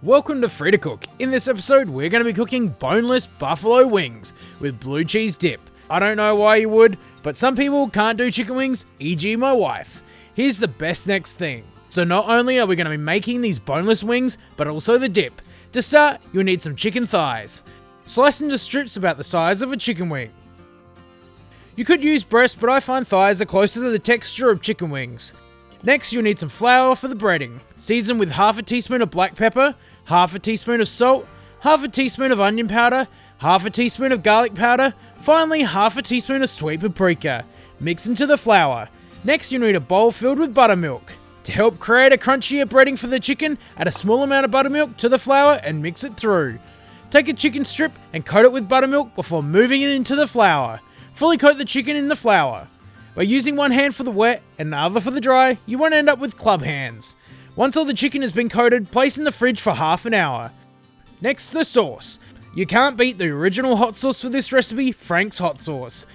Welcome to Free to Cook. In this episode, we're going to be cooking boneless buffalo wings with blue cheese dip. I don't know why you would, but some people can't do chicken wings, e.g. my wife. Here's the best next thing. So not only are we going to be making these boneless wings, but also the dip. To start, you'll need some chicken thighs. Slice into strips about the size of a chicken wing. You could use breast, but I find thighs are closer to the texture of chicken wings. Next, you'll need some flour for the breading. Season with half a teaspoon of black pepper, half a teaspoon of salt, half a teaspoon of onion powder, half a teaspoon of garlic powder, finally half a teaspoon of sweet paprika. Mix into the flour. Next, you'll need a bowl filled with buttermilk. To help create a crunchier breading for the chicken, add a small amount of buttermilk to the flour and mix it through. Take a chicken strip and coat it with buttermilk before moving it into the flour. Fully coat the chicken in the flour. By using one hand for the wet and the other for the dry, you won't end up with club hands. Once all the chicken has been coated, place in the fridge for half an hour. Next, the sauce. You can't beat the original hot sauce for this recipe, Frank's hot sauce.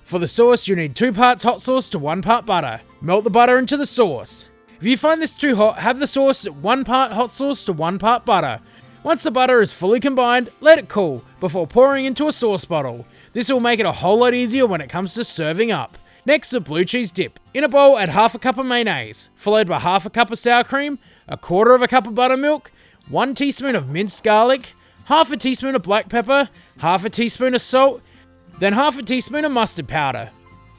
For the sauce, you need 2 parts hot sauce to 1 part butter. Melt the butter into the sauce. If you find this too hot, have the sauce at 1 part hot sauce to 1 part butter. Once the butter is fully combined, let it cool before pouring into a sauce bottle. This will make it a whole lot easier when it comes to serving up. Next, the blue cheese dip. In a bowl, add half a cup of mayonnaise, followed by half a cup of sour cream, a quarter of a cup of buttermilk, 1 teaspoon of minced garlic, half a teaspoon of black pepper, half a teaspoon of salt, then half a teaspoon of mustard powder.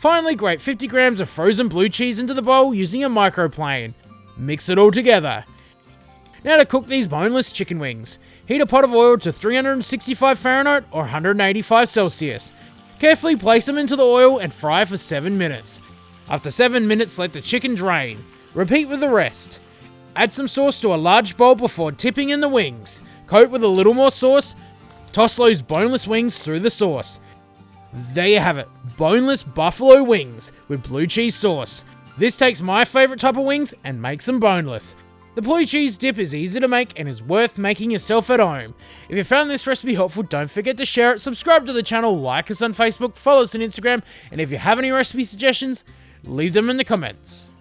Finally, grate 50 grams of frozen blue cheese into the bowl using a microplane. Mix it all together. Now to cook these boneless chicken wings. Heat a pot of oil to 365 Fahrenheit or 185 Celsius. Carefully place them into the oil and fry for 7 minutes. After 7 minutes, let the chicken drain. Repeat with the rest. Add some sauce to a large bowl before tipping in the wings. Coat with a little more sauce. Toss those boneless wings through the sauce. There you have it, boneless buffalo wings with blue cheese sauce. This takes my favourite type of wings and makes them boneless. The blue cheese dip is easy to make and is worth making yourself at home. If you found this recipe helpful, don't forget to share it, subscribe to the channel, like us on Facebook, follow us on Instagram, and if you have any recipe suggestions, leave them in the comments.